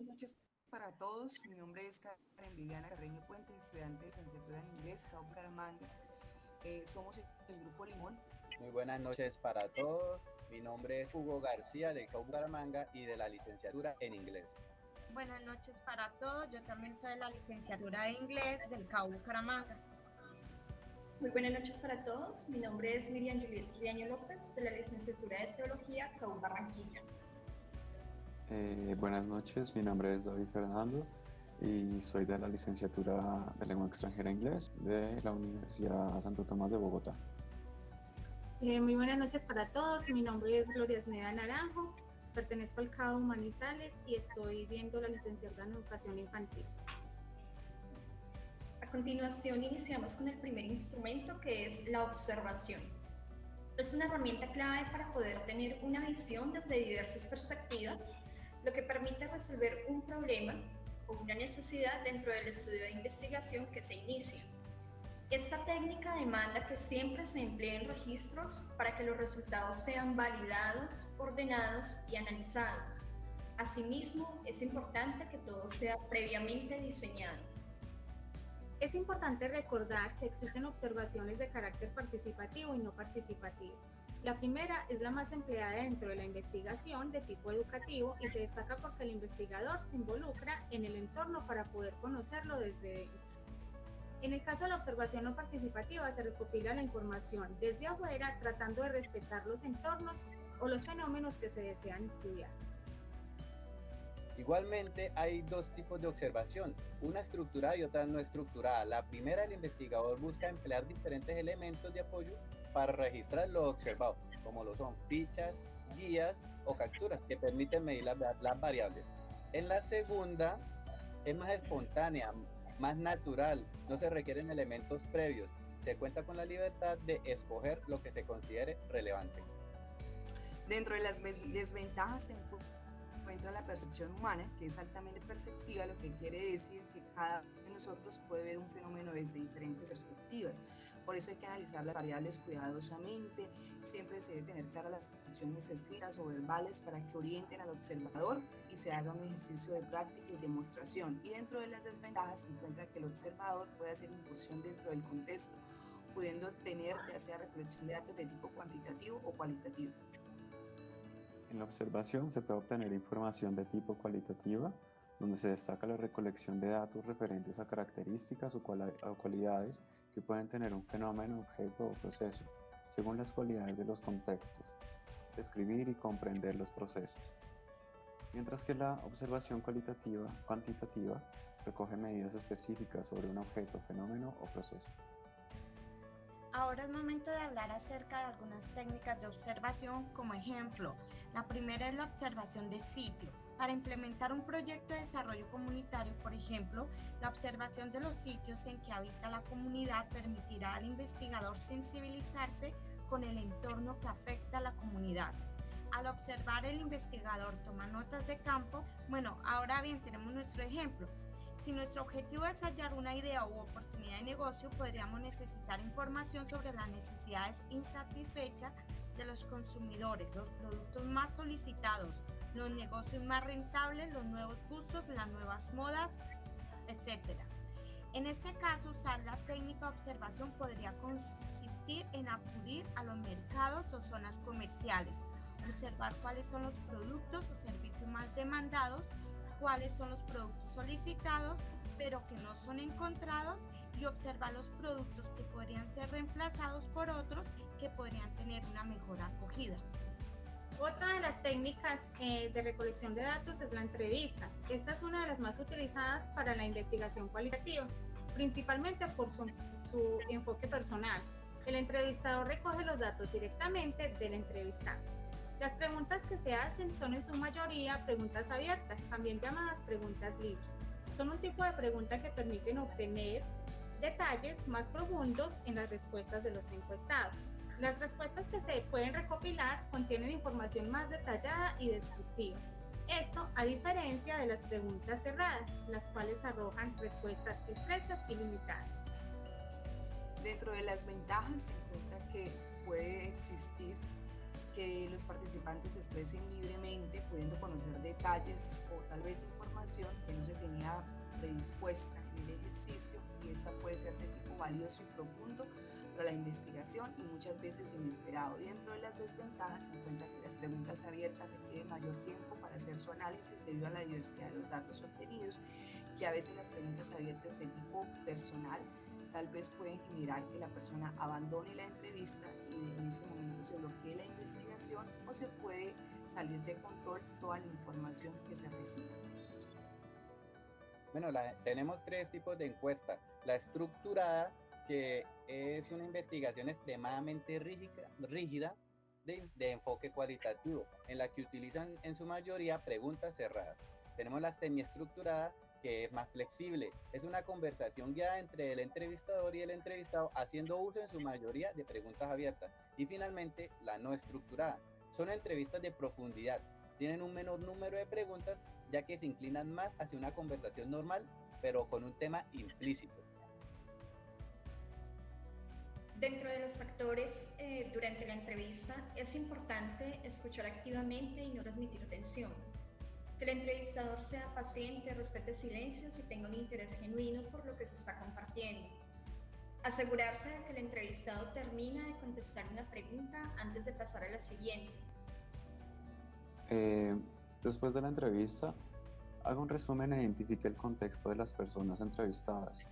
buenas noches para todos. Mi nombre es Karen Viviana Carreño Puente, estudiante de licenciatura en inglés, CAU Bucaramanga. Somos el Grupo Limón. Muy buenas noches para todos. Mi nombre es Hugo García de CAU Bucaramanga y de la licenciatura en inglés. Buenas noches para todos. Yo también soy de la licenciatura de inglés del CAU Bucaramanga. Muy buenas noches para todos. Mi nombre es Miriam Juliet Riaño López de la licenciatura de Teología CAU Barranquilla. Buenas noches, mi nombre es David Fernando y soy de la licenciatura de Lengua Extranjera Inglés de la Universidad Santo Tomás de Bogotá. Muy buenas noches para todos, mi nombre es Gloria Sneda Naranjo, pertenezco al CAU Manizales y estoy viendo la licenciatura en Educación Infantil. A continuación iniciamos con el primer instrumento, que es la observación. Es una herramienta clave para poder tener una visión desde diversas perspectivas, lo que permite resolver un problema o una necesidad dentro del estudio de investigación que se inicia. Esta técnica demanda que siempre se empleen registros para que los resultados sean validados, ordenados y analizados. Asimismo, es importante que todo sea previamente diseñado. Es importante recordar que existen observaciones de carácter participativo y no participativo. La primera es la más empleada dentro de la investigación de tipo educativo y se destaca porque el investigador se involucra en el entorno para poder conocerlo desde dentro. En el caso de la observación no participativa, se recopila la información desde afuera tratando de respetar los entornos o los fenómenos que se desean estudiar. Igualmente hay dos tipos de observación, una estructurada y otra no estructurada. La primera, el investigador busca emplear diferentes elementos de apoyo para registrar lo observado, como lo son fichas, guías o capturas que permiten medir las variables. En la segunda es más espontánea, más natural, no se requieren elementos previos, se cuenta con la libertad de escoger lo que se considere relevante. Dentro de las desventajas se encuentra la percepción humana, que es altamente perceptiva, lo que quiere decir que cada uno de nosotros puede ver un fenómeno desde diferentes perspectivas. Por eso hay que analizar las variables cuidadosamente, siempre se debe tener claras las instrucciones escritas o verbales para que orienten al observador y se haga un ejercicio de práctica y demostración. Y dentro de las desventajas se encuentra que el observador puede hacer incursión dentro del contexto, pudiendo tener ya sea recolección de datos de tipo cuantitativo o cualitativo. En la observación se puede obtener información de tipo cualitativa, donde se destaca la recolección de datos referentes a características o cualidades que pueden tener un fenómeno, objeto o proceso, según las cualidades de los contextos, describir y comprender los procesos. Mientras que la observación cuantitativa recoge medidas específicas sobre un objeto, fenómeno o proceso. Ahora es momento de hablar acerca de algunas técnicas de observación. Como ejemplo, la primera es la observación de sitio. Para implementar un proyecto de desarrollo comunitario, por ejemplo, la observación de los sitios en que habita la comunidad permitirá al investigador sensibilizarse con el entorno que afecta a la comunidad. Al observar, el investigador toma notas de campo. Ahora bien, tenemos nuestro ejemplo. Si nuestro objetivo es hallar una idea u oportunidad de negocio, podríamos necesitar información sobre las necesidades insatisfechas de los consumidores, los productos más solicitados, los negocios más rentables, los nuevos gustos, las nuevas modas, etc. En este caso, usar la técnica de observación podría consistir en acudir a los mercados o zonas comerciales, observar cuáles son los productos o servicios más demandados, cuáles son los productos solicitados pero que no son encontrados y observar los productos que podrían ser reemplazados por otros que podrían tener una mejor acogida. Otra de las técnicas de recolección de datos es la entrevista. Esta es una de las más utilizadas para la investigación cualitativa, principalmente por su enfoque personal. El entrevistador recoge los datos directamente del entrevistado. Las preguntas que se hacen son en su mayoría preguntas abiertas, también llamadas preguntas libres. Son un tipo de pregunta que permiten obtener detalles más profundos en las respuestas de los encuestados. Las respuestas que se pueden recopilar contienen información más detallada y descriptiva. Esto a diferencia de las preguntas cerradas, las cuales arrojan respuestas estrechas y limitadas. Dentro de las ventajas se encuentra que puede existir que los participantes se expresen libremente, pudiendo conocer detalles o tal vez información información que no se tenía predispuesta en el ejercicio, y esta puede ser de tipo valioso y profundo para la investigación y muchas veces inesperado. Dentro de las desventajas se encuentra que las preguntas abiertas requieren mayor tiempo para hacer su análisis debido a la diversidad de los datos obtenidos, que a veces las preguntas abiertas de tipo personal tal vez pueden generar que la persona abandone la entrevista y en ese momento se bloquee la investigación, o se puede salir de control toda la información que se recibe. Bueno, tenemos tres tipos de encuesta. La estructurada, que es una investigación extremadamente rígida de enfoque cualitativo, en la que utilizan en su mayoría preguntas cerradas. Tenemos la semiestructurada, que es más flexible. Es una conversación guiada entre el entrevistador y el entrevistado, haciendo uso en su mayoría de preguntas abiertas. Y finalmente, la no estructurada. Son entrevistas de profundidad. Tienen un menor número de preguntas, ya que se inclinan más hacia una conversación normal, pero con un tema implícito. Dentro de los factores durante la entrevista es importante escuchar activamente y no transmitir tensión. Que el entrevistador sea paciente, respete silencios y tenga un interés genuino por lo que se está compartiendo. Asegurarse de que el entrevistado termina de contestar una pregunta antes de pasar a la siguiente. Después de la entrevista, haga un resumen e identifique el contexto de las personas entrevistadas.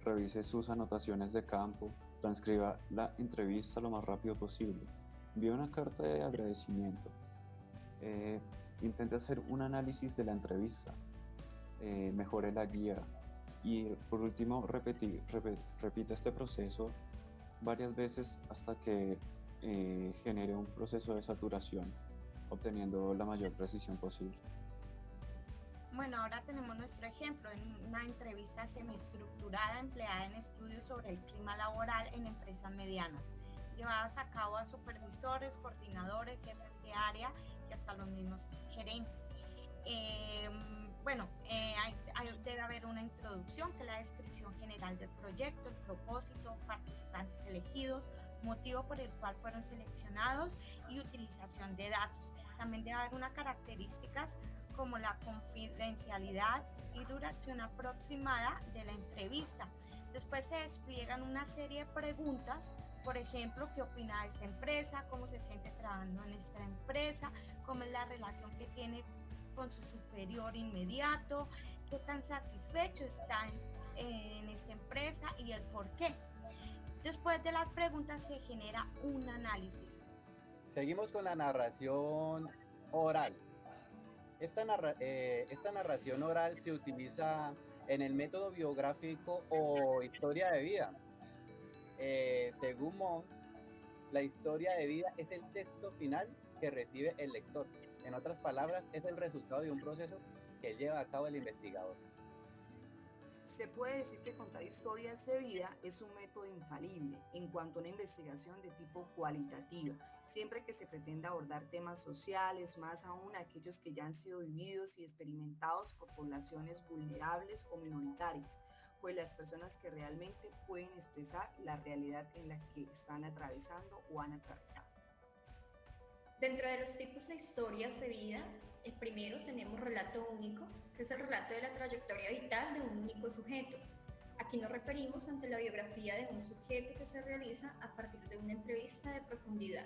Revise sus anotaciones de campo, transcriba la entrevista lo más rápido posible. Envíe una carta de agradecimiento. Intente hacer un análisis de la entrevista. Mejore la guía. Y por último, repita este proceso varias veces hasta que genere un proceso de saturación, obteniendo la mayor precisión posible. Bueno, ahora tenemos nuestro ejemplo en una entrevista semiestructurada empleada en estudios sobre el clima laboral en empresas medianas, llevadas a cabo a supervisores, coordinadores, jefes de área y hasta los mismos gerentes. Debe haber una introducción, que es la descripción general del proyecto, el propósito, participantes elegidos, motivo por el cual fueron seleccionados y utilización de datos. También debe haber unas características como la confidencialidad y duración aproximada de la entrevista. Después se despliegan una serie de preguntas, por ejemplo, ¿qué opina de esta empresa? ¿Cómo se siente trabajando en esta empresa? ¿Cómo es la relación que tiene con su superior inmediato? ¿Qué tan satisfecho está en esta empresa y el por qué? Después de las preguntas se genera un análisis. Seguimos con la narración oral. Esta narración oral se utiliza en el método biográfico o historia de vida. Según Mons, la historia de vida es el texto final que recibe el lector. En otras palabras, es el resultado de un proceso que lleva a cabo el investigador. Se puede decir que contar historias de vida es un método infalible en cuanto a una investigación de tipo cualitativa, siempre que se pretenda abordar temas sociales, más aún aquellos que ya han sido vividos y experimentados por poblaciones vulnerables o minoritarias, pues las personas que realmente pueden expresar la realidad en la que están atravesando o han atravesado. Dentro de los tipos de historias de vida, el primero tenemos relato único, que es el relato de la trayectoria vital de un único sujeto. Aquí nos referimos ante la biografía de un sujeto que se realiza a partir de una entrevista de profundidad.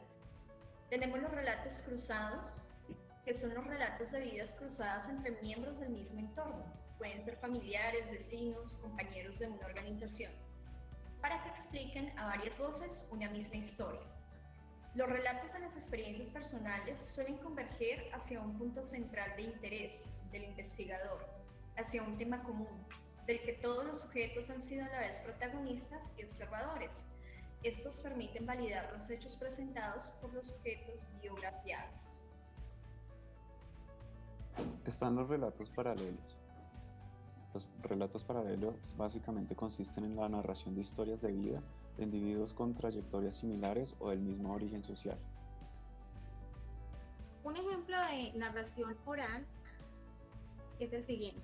Tenemos los relatos cruzados, que son los relatos de vidas cruzadas entre miembros del mismo entorno. Pueden ser familiares, vecinos, compañeros de una organización, para que expliquen a varias voces una misma historia. Los relatos de las experiencias personales suelen converger hacia un punto central de interés del investigador, hacia un tema común, del que todos los sujetos han sido a la vez protagonistas y observadores. Estos permiten validar los hechos presentados por los sujetos biografiados. Están los relatos paralelos. Los relatos paralelos básicamente consisten en la narración de historias de vida de individuos con trayectorias similares o del mismo origen social. Un ejemplo de narración oral es el siguiente.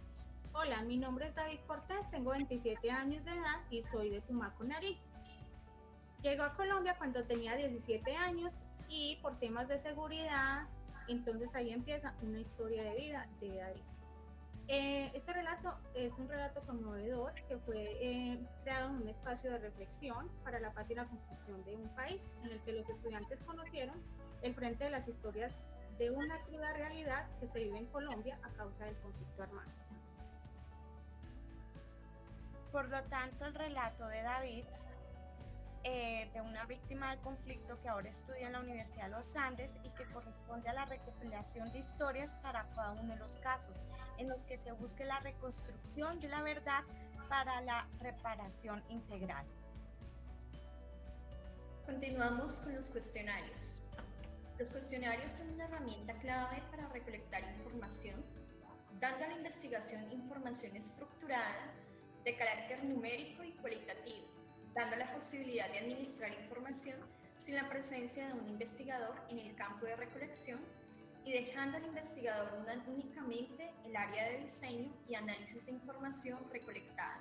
Hola, mi nombre es David Cortés, tengo 27 años de edad y soy de Tumaco, Nariño. Llegó a Colombia cuando tenía 17 años y por temas de seguridad, entonces ahí empieza una historia de vida de David. Este relato es un relato conmovedor que fue creado en un espacio de reflexión para la paz y la construcción de un país, en el que los estudiantes conocieron el frente de las historias de una cruda realidad que se vive en Colombia a causa del conflicto armado. Por lo tanto, el relato de David, de una víctima del conflicto que ahora estudia en la Universidad de los Andes y que corresponde a la recopilación de historias para cada uno de los casos, en los que se busque la reconstrucción de la verdad para la reparación integral. Continuamos con los cuestionarios. Los cuestionarios son una herramienta clave para recolectar información, dando a la investigación información estructurada de carácter numérico y cualitativo, dando la posibilidad de administrar información sin la presencia de un investigador en el campo de recolección y dejando al investigador únicamente el área de diseño y análisis de información recolectada.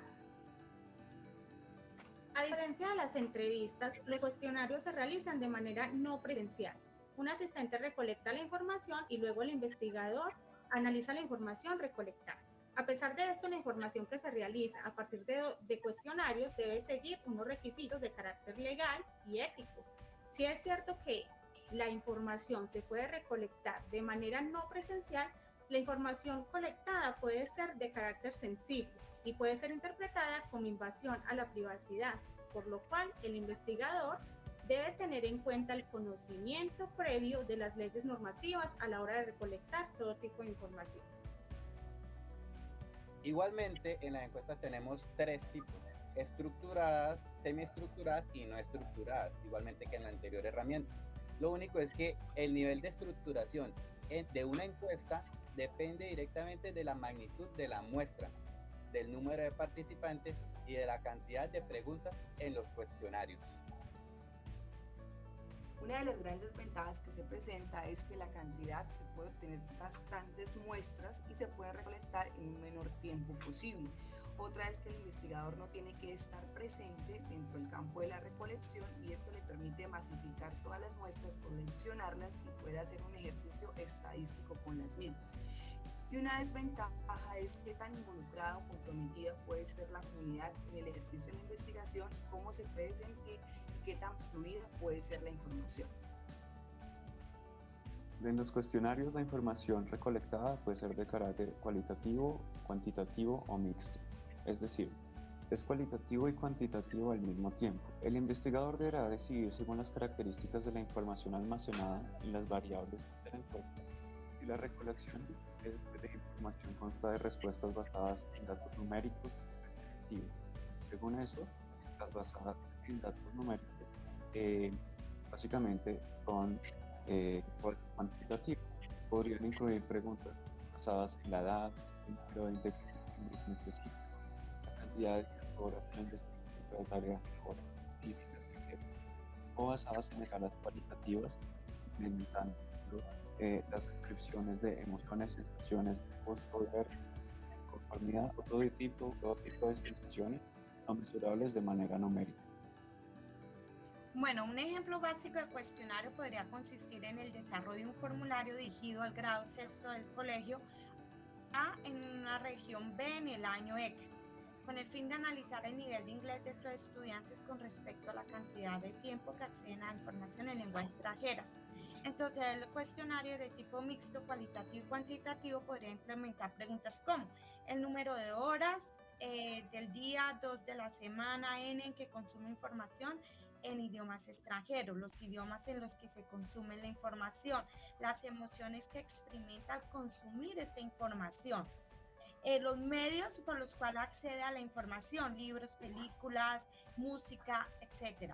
A diferencia de las entrevistas, los cuestionarios se realizan de manera no presencial. Un asistente recolecta la información y luego el investigador analiza la información recolectada. A pesar de esto, la información que se realiza a partir de cuestionarios debe seguir unos requisitos de carácter legal y ético. Si es cierto que la información se puede recolectar de manera no presencial, la información colectada puede ser de carácter sensible y puede ser interpretada como invasión a la privacidad, por lo cual el investigador debe tener en cuenta el conocimiento previo de las leyes normativas a la hora de recolectar todo tipo de información. Igualmente, en las encuestas tenemos tres tipos: estructuradas, semiestructuradas y no estructuradas, igualmente que en la anterior herramienta. Lo único es que el nivel de estructuración de una encuesta depende directamente de la magnitud de la muestra, del número de participantes y de la cantidad de preguntas en los cuestionarios. Una de las grandes ventajas que se presenta es que la cantidad se puede obtener bastantes muestras y se puede recolectar en un menor tiempo posible. Otra es que el investigador no tiene que estar presente dentro del campo de la recolección y esto le permite masificar todas las muestras, coleccionarlas y poder hacer un ejercicio estadístico con las mismas. Y una desventaja es qué tan involucrada o comprometida puede ser la comunidad en el ejercicio de la investigación, cómo se puede sentir y qué tan fluida puede ser la información. En los cuestionarios, la información recolectada puede ser de carácter cualitativo, cuantitativo o mixto. Es decir, es cualitativo y cuantitativo al mismo tiempo. El investigador deberá decidir según las características de la información almacenada y las variables de la encuesta. Si la recolección de información consta de respuestas basadas en datos numéricos y descriptivos. Según eso, las basadas en datos numéricos básicamente son cuantitativas. Podrían incluir preguntas basadas en la edad, el número de integrantes de un grupo específico, la cantidad de horas en la investigación de tareas científicas, etc. O basadas en escalas cualitativas, implementando las descripciones de emociones, sensaciones, poder, conformidad o todo tipo de sensaciones no mesurables de manera numérica. Bueno, un ejemplo básico de cuestionario podría consistir en el desarrollo de un formulario dirigido al grado sexto del colegio A en una región B en el año X, con el fin de analizar el nivel de inglés de estos estudiantes con respecto a la cantidad de tiempo que acceden a información en lenguas extranjeras. Entonces, el cuestionario de tipo mixto, cualitativo y cuantitativo podría implementar preguntas como el número de horas del día, 2 de la semana, N en que consume información en idiomas extranjeros, los idiomas en los que se consume la información, las emociones que experimenta al consumir esta información, los medios por los cuales accede a la información, libros, películas, música, etc.